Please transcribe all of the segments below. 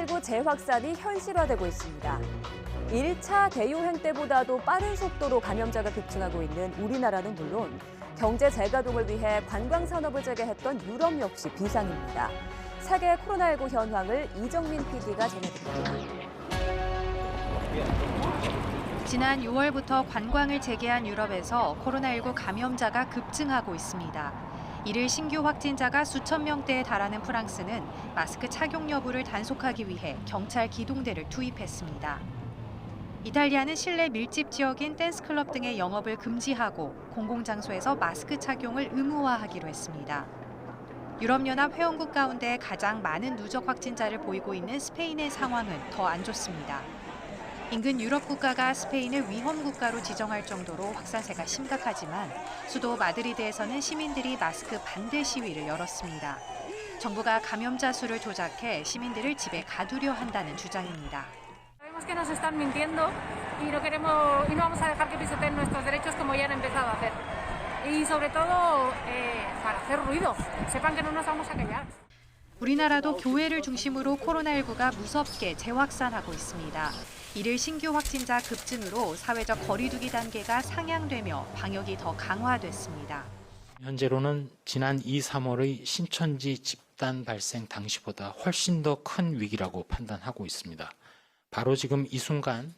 코로나19 재확산이 현실화되고 있습니다. 1차 대유행 때보다도 빠른 속도로 감염자가 급증하고 있는 우리나라는 물론 경제 재가동을 위해 관광 산업을 재개했던 유럽 역시 비상입니다. 세계 코로나19 현황을 이정민 PD가 전해드립니다. 지난 6월부터 관광을 재개한 유럽에서 코로나19 감염자가 급증하고 있습니다. 이를 신규 확진자가 수천 명대에 달하는 프랑스는 마스크 착용 여부를 단속하기 위해 경찰 기동대를 투입했습니다. 이탈리아는 실내 밀집 지역인 댄스클럽 등의 영업을 금지하고 공공장소에서 마스크 착용을 의무화하기로 했습니다. 유럽연합 회원국 가운데 가장 많은 누적 확진자를 보이고 있는 스페인의 상황은 더 안 좋습니다. 인근 유럽 국가가 스페인을 위험 국가로 지정할 정도로 확산세가 심각하지만 수도 마드리드에서는 시민들이 마스크 반대 시위를 열었습니다. 정부가 감염자 수를 조작해 시민들을 집에 가두려 한다는 주장입니다. Sabemos que nos están mintiendo y no queremos y no vamos a dejar que pisoteen nuestros derechos como ya han empezado a hacer. Y sobre todo para hacer ruido. Sepan que no nos vamos a callar. 우리나라도 교회를 중심으로 코로나19가 무섭게 재확산하고 있습니다. 이를 신규 확진자 급증으로 사회적 거리두기 단계가 상향되며 방역이 더 강화됐습니다. 현재로는 지난 2, 3월의 신천지 집단 발생 당시보다 훨씬 더 큰 위기라고 판단하고 있습니다. 바로 지금 이 순간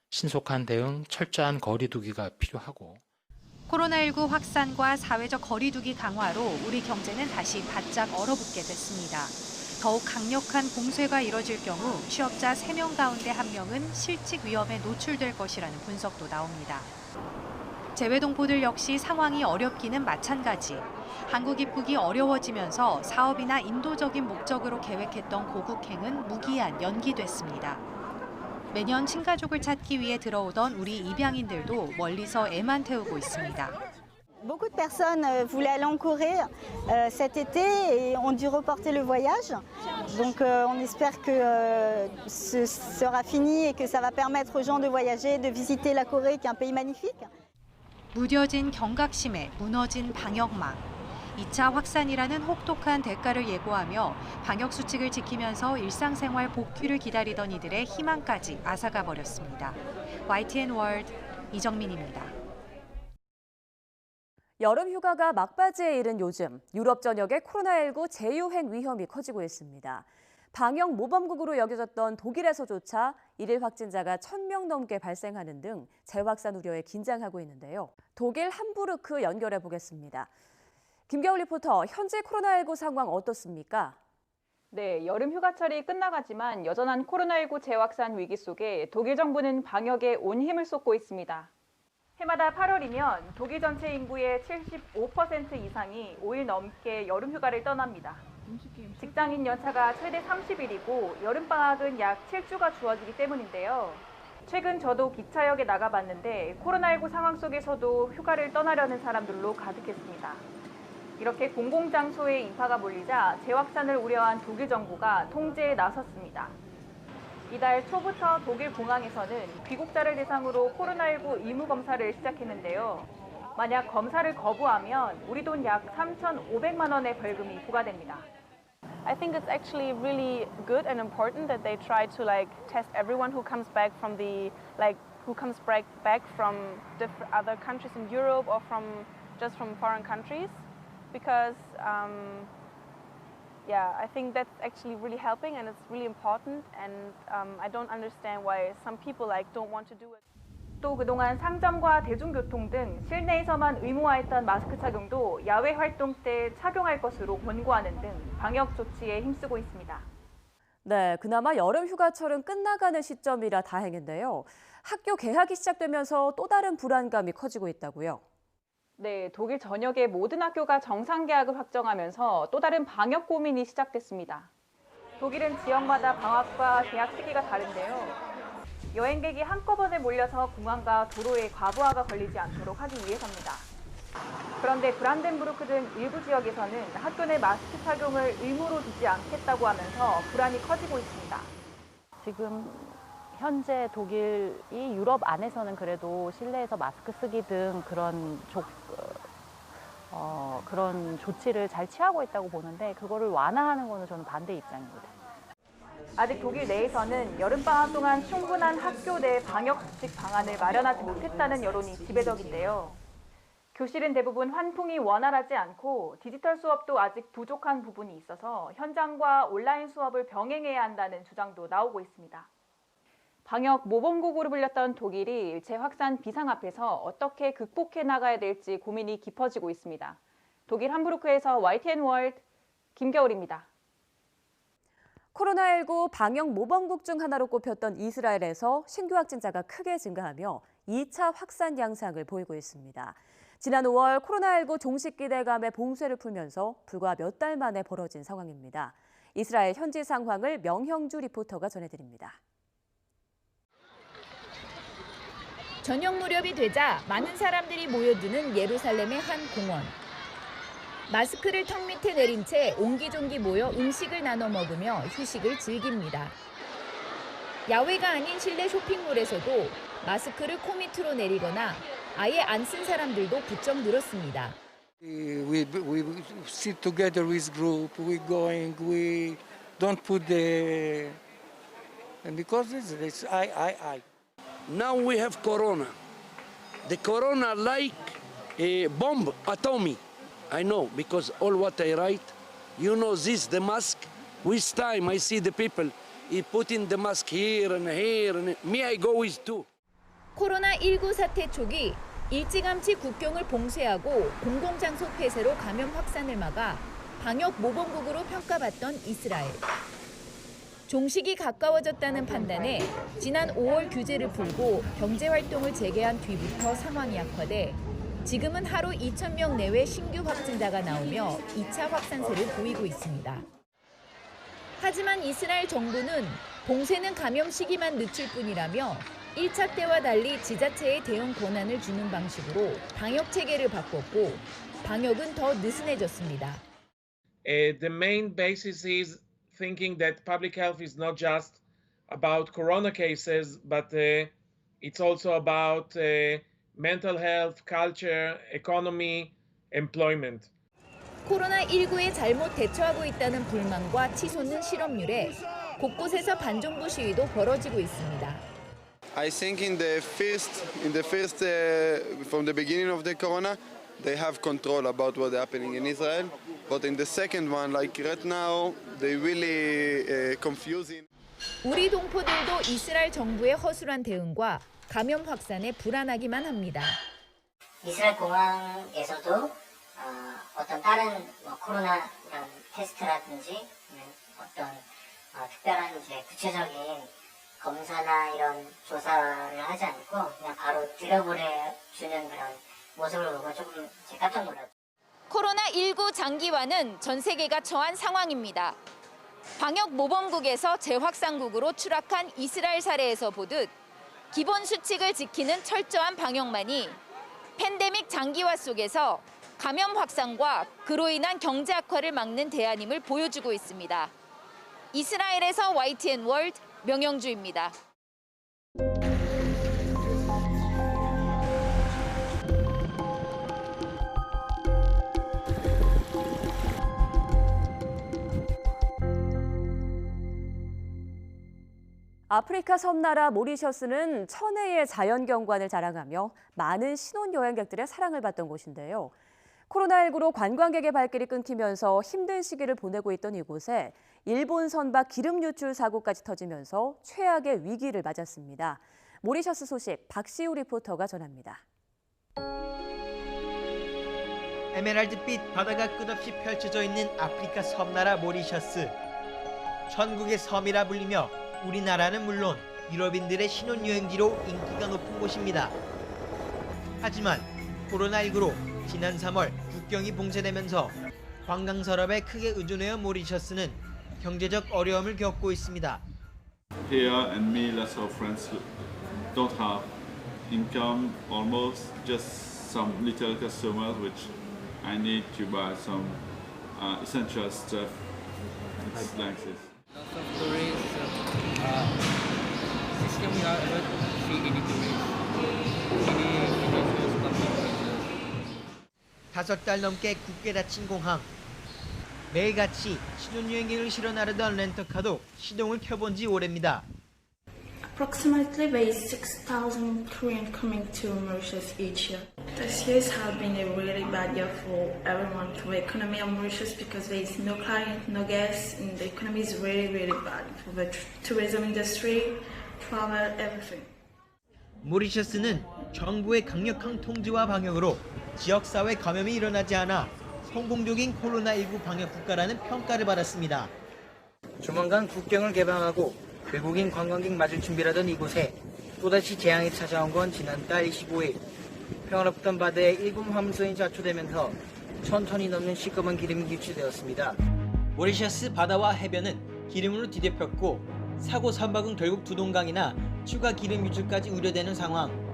신속한 대응, 철저한 거리두기가 필요하고 코로나19 확산과 사회적 거리두기 강화로 우리 경제는 다시 바짝 얼어붙게 됐습니다. 더욱 강력한 봉쇄가 이뤄질 경우 취업자 3명 가운데 1명은 실직 위험에 노출될 것이라는 분석도 나옵니다. 재외동포들 역시 상황이 어렵기는 마찬가지. 한국 입국이 어려워지면서 사업이나 인도적인 목적으로 계획했던 고국행은 무기한 연기됐습니다. 매년 친가족을 찾기 위해 들어오던 우리 입양인들도 멀리서 애만 태우고 있습니다. Beaucoup de personnes voulaient aller en Corée cet été et ont dû reporter le voyage. Donc on espère que ce sera fini et que ça va permettre aux gens de voyager, de visiter la Corée qui est un pays magnifique. 무뎌진 경각심에 무너진 방역망. 2차 확산이라는 혹독한 대가를 예고하며 방역 수칙을 지키면서 일상생활 복귀를 기다리던 이들의 희망까지 앗아가 버렸습니다. YTN 월드 이정민입니다. 여름 휴가가 막바지에 이른 요즘 유럽 전역의 코로나19 재유행 위험이 커지고 있습니다. 방역 모범국으로 여겨졌던 독일에서조차 일일 확진자가 1,000명 넘게 발생하는 등 재확산 우려에 긴장하고 있는데요. 독일 함부르크 연결해 보겠습니다. 김겨울 리포터, 현재 코로나19 상황 어떻습니까? 네, 여름 휴가철이 끝나가지만 여전한 코로나19 재확산 위기 속에 독일 정부는 방역에 온 힘을 쏟고 있습니다. 해마다 8월이면 독일 전체 인구의 75% 이상이 5일 넘게 여름 휴가를 떠납니다. 직장인 연차가 최대 30일이고 여름방학은 약 7주가 주어지기 때문인데요. 최근 저도 기차역에 나가봤는데 코로나19 상황 속에서도 휴가를 떠나려는 사람들로 가득했습니다. 이렇게 공공장소에 인파가 몰리자 재확산을 우려한 독일 정부가 통제에 나섰습니다. 이달 초부터 독일 공항에서는 귀국자를 대상으로 코로나19 의무 검사를 시작했는데요. 만약 검사를 거부하면 우리 돈 약 3,500만 원의 벌금이 부과됩니다. I think it's actually really good and important that they try to test everyone who comes back from other countries in Europe or just from foreign countries. Because I think that's actually really helping and it's really important and I don't understand why some people don't want to do it. 또 그동안 상점과 대중교통 등 실내에서만 의무화했던 마스크 착용도 야외 활동 때 착용할 것으로 권고하는 등 방역 조치에 힘쓰고 있습니다. 네, 그나마 여름 휴가철은 끝나가는 시점이라 다행인데요. 학교 개학이 시작되면서 또 다른 불안감이 커지고 있다고요. 네, 독일 전역의 모든 학교가 정상 개학을 확정하면서 또 다른 방역 고민이 시작됐습니다. 독일은 지역마다 방학과 개학 시기가 다른데요. 여행객이 한꺼번에 몰려서 공항과 도로에 과부하가 걸리지 않도록 하기 위해서입니다. 그런데 브란덴부르크 등 일부 지역에서는 학교 내 마스크 착용을 의무로 두지 않겠다고 하면서 불안이 커지고 있습니다. 지금 현재 독일이 유럽 안에서는 그래도 실내에서 마스크 쓰기 등 그런 조치를 잘 취하고 있다고 보는데 그거를 완화하는 거는 저는 반대 입장입니다. 아직 독일 내에서는 여름방학 동안 충분한 학교 내 방역수칙 방안을 마련하지 못했다는 여론이 지배적인데요. 교실은 대부분 환풍이 원활하지 않고 디지털 수업도 아직 부족한 부분이 있어서 현장과 온라인 수업을 병행해야 한다는 주장도 나오고 있습니다. 방역 모범국으로 불렸던 독일이 재확산 비상 앞에서 어떻게 극복해 나가야 될지 고민이 깊어지고 있습니다. 독일 함부르크에서 YTN 월드 김겨울입니다. 코로나19 방역 모범국 중 하나로 꼽혔던 이스라엘에서 신규 확진자가 크게 증가하며 2차 확산 양상을 보이고 있습니다. 지난 5월 코로나19 종식 기대감에 봉쇄를 풀면서 불과 몇 달 만에 벌어진 상황입니다. 이스라엘 현지 상황을 명형주 리포터가 전해드립니다. 저녁 무렵이 되자 많은 사람들이 모여드는 예루살렘의 한 공원. 마스크를 턱 밑에 내린 채 옹기종기 모여 음식을 나눠 먹으며 휴식을 즐깁니다. 야외가 아닌 실내 쇼핑몰에서도 마스크를 코 밑으로 내리거나 아예 안 쓴 사람들도 부쩍 늘었습니다. We sit together with group. We don't put the because it's I. Now we have corona. The corona like a bomb atomic. I know because all what I write, you know this the mask. With time I see the people putting the mask here and me I go with too. 코로나19 사태 초기 일찌감치 국경을 봉쇄하고 공공장소 폐쇄로 감염 확산을 막아 방역 모범국으로 평가받던 이스라엘. 종식이 가까워졌다는 판단에 지난 5월 규제를 풀고 경제활동을 재개한 뒤부터 상황이 악화돼 지금은 하루 2,000명 내외 신규 확진자가 나오며 2차 확산세를 보이고 있습니다. 하지만 이스라엘 정부는 봉쇄는 감염 시기만 늦출 뿐이라며 1차 때와 달리 지자체에 대응 권한을 주는 방식으로 방역 체계를 바꿨고 방역은 더 느슨해졌습니다. The main basis is thinking that public health is not just about corona cases, but it's also about mental health, culture, economy, employment. 코로나19에 잘못 대처하고 있다는 불만과 치솟는 실업률에 곳곳에서 반정부 시위도 벌어지고 있습니다. I think in the first from the beginning of the corona, they have control about what's happening in Israel. But in the second one, like right now, they really confusing. 우리 동포들도 이스라엘 정부의 허술한 대응과 감염 확산에 불안하기만 합니다. 이스라엘 공항에서도 어떤 다른 코로나 이런 테스트라든지 어떤 특별한 이제 구체적인 검사나 이런 조사를 하지 않고 그냥 바로 들여보내주는 그런 모습을 보고 조금 깜짝 놀랐죠. 코로나19 장기화는 전 세계가 처한 상황입니다. 방역 모범국에서 재확산국으로 추락한 이스라엘 사례에서 보듯 기본 수칙을 지키는 철저한 방역만이 팬데믹 장기화 속에서 감염 확산과 그로 인한 경제 악화를 막는 대안임을 보여주고 있습니다. 이스라엘에서 YTN 월드 명영주입니다. 아프리카 섬나라 모리셔스는 천혜의 자연경관을 자랑하며 많은 신혼여행객들의 사랑을 받던 곳인데요. 코로나19로 관광객의 발길이 끊기면서 힘든 시기를 보내고 있던 이곳에 일본 선박 기름 유출 사고까지 터지면서 최악의 위기를 맞았습니다. 모리셔스 소식 박시우 리포터가 전합니다. 에메랄드빛 바다가 끝없이 펼쳐져 있는 아프리카 섬나라 모리셔스. 천국의 섬이라 불리며 우리나라는 물론 유럽인들의 신혼여행지로 인기가 높은 곳입니다. 하지만 코로나19로 지난 3월 국경이 봉쇄되면서 관광 산업에 크게 의존해온 모리셔스는 경제적 어려움을 겪고 있습니다. Here and me, lots of friends don't have income, almost just some little customers which I need to buy some essential stuff. It's like this. Lots of tourists. System we are able to see any tourists. Any 5달 넘게 굳게 닫힌 공항. 매일같이 신혼여행객을 실어 나르던 렌터카도 시동을 켜본 지 오래입니다. Approximately there is 6,000 Koreans coming to Mauritius each year. This year has been a really bad year for everyone, for the economy of Mauritius, because there is no client, no gas, and the economy is really, really bad for the tourism industry, travel, everything. 모리셔스는 정부의 강력한 통제와 방역으로 지역사회 감염이 일어나지 않아 성공적인 코로나19 방역 국가라는 평가를 받았습니다. 조만간 국경을 개방하고 외국인 관광객 맞을 준비라던 이곳에 또다시 재앙이 찾아온 건 지난달 25일. 평화롭던 바다에 일본 함선이 자초되면서 1,000톤이 넘는 시꺼먼 기름이 유출되었습니다. 모리셔스 바다와 해변은 기름으로 뒤덮였고 사고 선박은 결국 두동강이나 추가 기름 유출까지 우려되는 상황.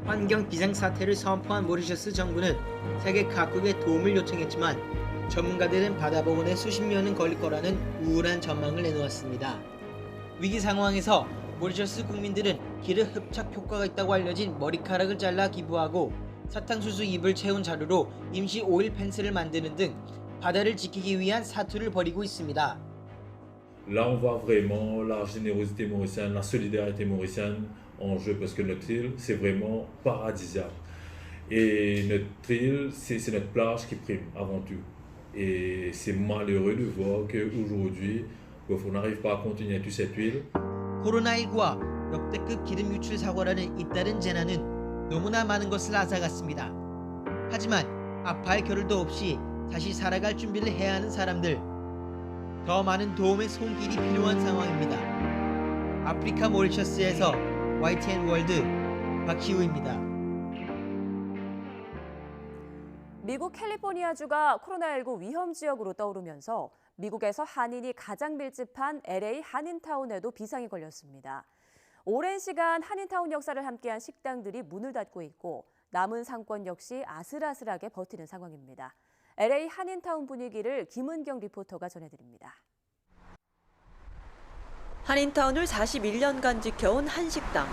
환경 비상사태를 선포한 모리셔스 정부는 세계 각국의 도움을 요청했지만 전문가들은 바다 복원에 수십 년은 걸릴 거라는 우울한 전망을 내놓았습니다. 위기 상황에서 모리셔스 국민들은 기름 흡착 효과가 있다고 알려진 머리카락을 잘라 기부하고 사탕수수 잎을 채운 자루로 임시 오일 펜스를 만드는 등 바다를 지키기 위한 사투를 벌이고 있습니다. Là, on voit vraiment la générosité mauricienne, la solidarité mauricienne en jeu parce que notre île, c'est vraiment paradisiaque. Et notre île, c'est notre plage qui prime avant tout. Et c'est malheureux de voir qu'aujourd'hui, on n'arrive pas à continuer toute cette huile. 코로나19와 역대급 기름 유출 사고라는 잇따른 재난은 너무나 많은 것을 앗아갔습니다. 하지만 아파할 겨를도 없이 다시 살아갈 준비를 해야 하는 사람들. 더 많은 도움의 손길이 필요한 상황입니다. 아프리카 모리셔스에서 YTN 월드 박희우입니다. 미국 캘리포니아주가 코로나19 위험 지역으로 떠오르면서 미국에서 한인이 가장 밀집한 LA 한인타운에도 비상이 걸렸습니다. 오랜 시간 한인타운 역사를 함께한 식당들이 문을 닫고 있고 남은 상권 역시 아슬아슬하게 버티는 상황입니다. LA 한인타운 분위기를 김은경 리포터가 전해드립니다. 한인타운을 41년간 지켜온 한식당.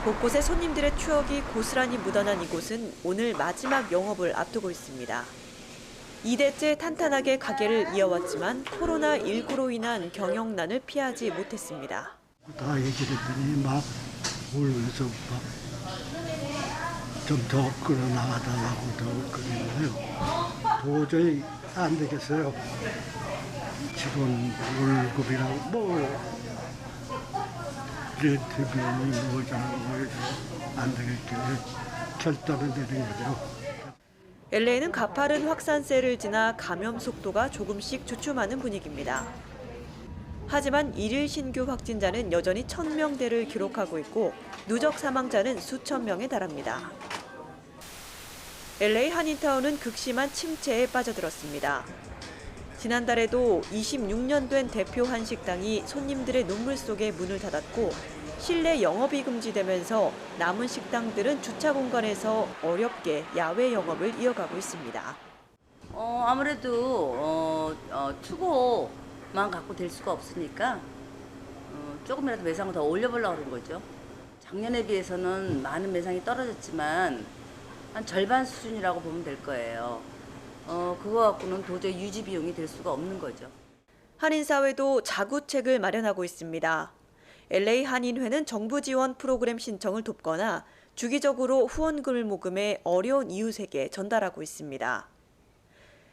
곳곳에 손님들의 추억이 고스란히 묻어난 이곳은 오늘 마지막 영업을 앞두고 있습니다. 2대째 탄탄하게 가게를 이어왔지만 코로나19로 인한 경영난을 피하지 못했습니다. 다 얘기를 했더니 막 울면서 좀 더 끌어나가달라고 더 그러는데요. 도저히 안 되겠어요. 직원 월급이랑 렌트비용이 뭐잖아요. 안 되겠길래 결단을 내린 거죠. LA는 가파른 확산세를 지나 감염 속도가 조금씩 주춤하는 분위기입니다. 하지만 일일 신규 확진자는 여전히 1,000명대를 기록하고 있고 누적 사망자는 수천 명에 달합니다. LA 한인타운은 극심한 침체에 빠져들었습니다. 지난달에도 26년 된 대표 한식당이 손님들의 눈물 속에 문을 닫았고 실내 영업이 금지되면서 남은 식당들은 주차 공간에서 어렵게 야외 영업을 이어가고 있습니다. 아무래도 투고만 갖고 될 수가 없으니까 조금이라도 매상을 더 올려보려고 그런 거죠. 작년에 비해서는 많은 매상이 떨어졌지만 한 절반 수준이라고 보면 될 거예요. 그거 갖고는 도저히 유지 비용이 될 수가 없는 거죠. 한인사회도 자구책을 마련하고 있습니다. LA 한인회는 정부 지원 프로그램 신청을 돕거나 주기적으로 후원금을 모금해 어려운 이웃에게 전달하고 있습니다.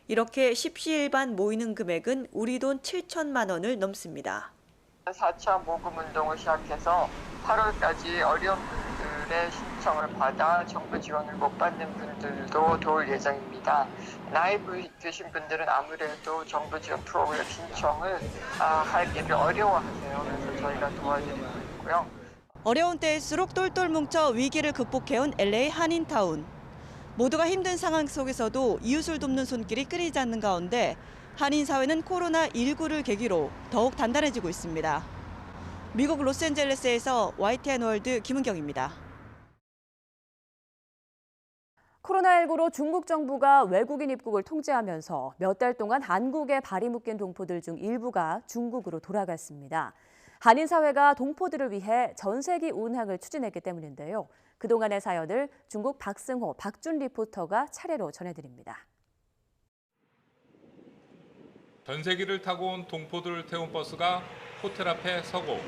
이렇게 십시일반 모이는 금액은 우리 돈 7천만 원을 넘습니다. 4차 모금 운동을 시작해서 8월까지 어려운 분들의 신청을 받아 정부 지원을 못 받는 분들도 도울 예정입니다. 나이 드신 분들은 아무래도 정부 지원 프로그램 신청을 하기를 어려워하세요. 그래서 저희가 도와드리고 있고요. 어려운 때일수록 똘똘 뭉쳐 위기를 극복해온 LA 한인타운. 모두가 힘든 상황 속에서도 이웃을 돕는 손길이 끊이지 않는 가운데 한인사회는 코로나19를 계기로 더욱 단단해지고 있습니다. 미국 로스앤젤레스에서 YTN 월드 김은경입니다. 코로나19로 중국 정부가 외국인 입국을 통제하면서 몇 달 동안 한국에 발이 묶인 동포들 중 일부가 중국으로 돌아갔습니다. 한인사회가 동포들을 위해 전세기 운항을 추진했기 때문인데요. 그동안의 사연을 중국 박승호, 박준 리포터가 차례로 전해드립니다. 전세기를 타고 온 동포들을 태운 버스가 호텔 앞에 서고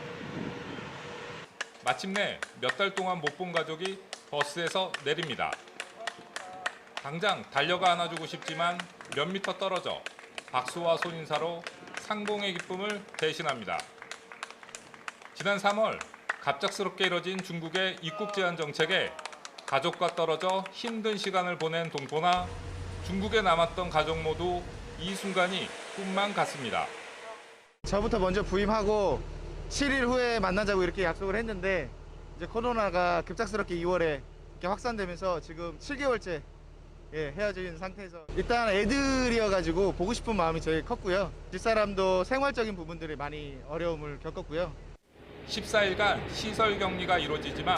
마침내 몇 달 동안 못 본 가족이 버스에서 내립니다. 당장 달려가 안아주고 싶지만 몇 미터 떨어져 박수와 손인사로 상봉의 기쁨을 대신합니다. 지난 3월 갑작스럽게 이뤄진 중국의 입국 제한 정책에 가족과 떨어져 힘든 시간을 보낸 동포나 중국에 남았던 가족 모두 이 순간이 꿈만 같습니다. 저부터 먼저 부임하고 7일 후에 만나자고 이렇게 약속을 했는데 이제 코로나가 급작스럽게 2월에 이렇게 확산되면서 지금 7개월째 헤어진 상태에서 일단 애들이어가지고 보고 싶은 마음이 제일 컸고요. 집사람도 생활적인 부분들이 많이 어려움을 겪었고요. 14일간 시설 격리가 이루어지지만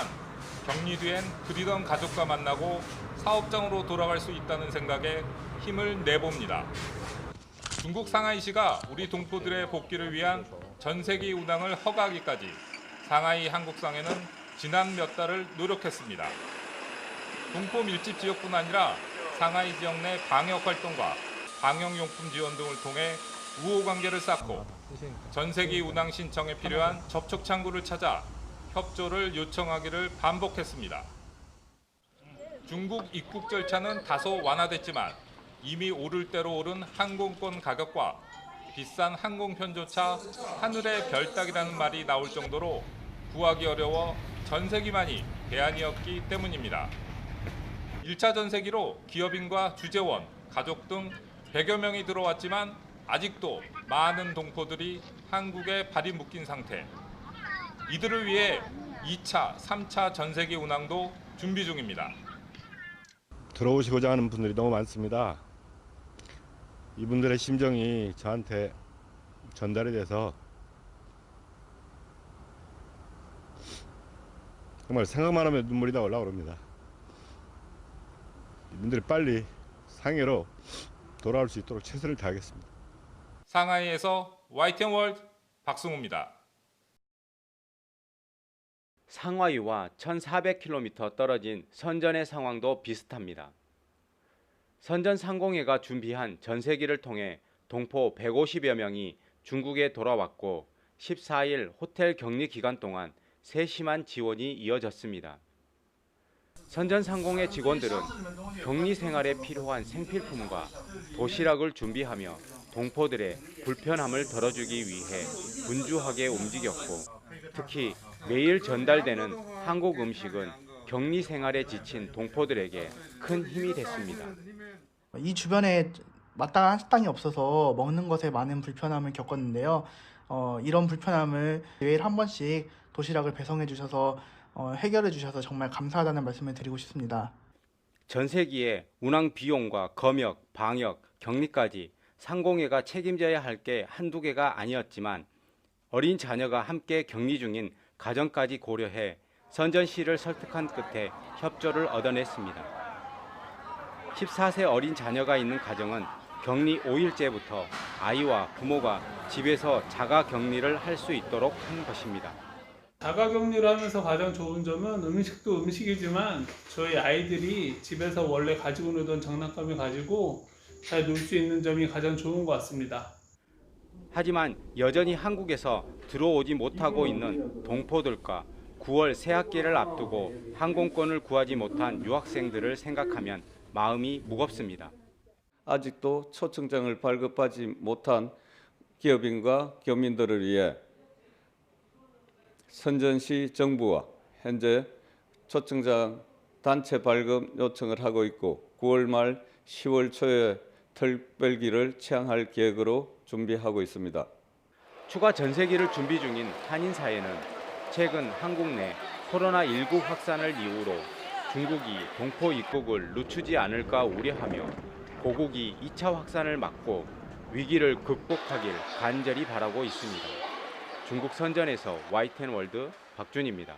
격리 뒤엔 그리던 가족과 만나고 사업장으로 돌아갈 수 있다는 생각에 힘을 내봅니다. 중국 상하이시가 우리 동포들의 복귀를 위한 전세기 운항을 허가하기까지 상하이 한국상회는 지난 몇 달을 노력했습니다. 동포 밀집 지역뿐 아니라 상하이 지역 내 방역 활동과 방역용품 지원 등을 통해 우호 관계를 쌓고 전세기 운항 신청에 필요한 접촉 창구를 찾아 협조를 요청하기를 반복했습니다. 중국 입국 절차는 다소 완화됐지만 이미 오를 대로 오른 항공권 가격과 비싼 항공편조차 하늘의 별따기라는 말이 나올 정도로 구하기 어려워 전세기만이 대안이었기 때문입니다. 1차 전세기로 기업인과 주재원, 가족 등 100여 명이 들어왔지만 아직도 많은 동포들이 한국에 발이 묶인 상태. 이들을 위해 2차, 3차 전세기 운항도 준비 중입니다. 들어오시고자 하는 분들이 너무 많습니다. 이분들의 심정이 저한테 전달이 돼서 정말 생각만 하면 눈물이 다 올라오릅니다. 이분들이 빨리 상해로 돌아올 수 있도록 최선을 다하겠습니다. 상하이에서 YTN월드 박승우입니다. 상하이와 1,400km 떨어진 선전의 상황도 비슷합니다. 선전 상공회가 준비한 전세기를 통해 동포 150여 명이 중국에 돌아왔고 14일 호텔 격리 기간 동안 세심한 지원이 이어졌습니다. 선전 상공회 직원들은 격리 생활에 필요한 생필품과 도시락을 준비하며 동포들의 불편함을 덜어주기 위해 분주하게 움직였고 특히 매일 전달되는 한국 음식은 격리 생활에 지친 동포들에게 큰 힘이 됐습니다. 이 주변에 마땅한 식당이 없어서 먹는 것에 많은 불편함을 겪었는데요. 이런 불편함을 매일 한 번씩 도시락을 배송해 주셔서 해결해 주셔서 정말 감사하다는 말씀을 드리고 싶습니다. 전세기의 운항 비용과 검역, 방역, 격리까지 상공회가 책임져야 할 게 한두 개가 아니었지만 어린 자녀가 함께 격리 중인 가정까지 고려해 선전시를 설득한 끝에 협조를 얻어냈습니다. 14세 어린 자녀가 있는 가정은 격리 5일째부터 아이와 부모가 집에서 자가 격리를 할 수 있도록 한 것입니다. 자가격리를 하면서 가장 좋은 점은 음식도 음식이지만 저희 아이들이 집에서 원래 가지고 놀던 장난감을 가지고 잘 놀 수 있는 점이 가장 좋은 것 같습니다. 하지만 여전히 한국에서 들어오지 못하고 있는 동포들과 9월 새학기를 앞두고 항공권을 구하지 못한 유학생들을 생각하면 마음이 무겁습니다. 아직도 초청장을 발급하지 못한 기업인과 교민들을 위해 선전시 정부와 현재 초청장 단체 발급 요청을 하고 있고 9월 말 10월 초에 특별기를 채항할 계획으로 준비하고 있습니다. 추가 전세기를 준비 중인 한인사회는 최근 한국 내 코로나19 확산을 이유로 중국이 동포 입국을 늦추지 않을까 우려하며 고국이 2차 확산을 막고 위기를 극복하길 간절히 바라고 있습니다. 중국 선전에서 YTN월드 박준입니다.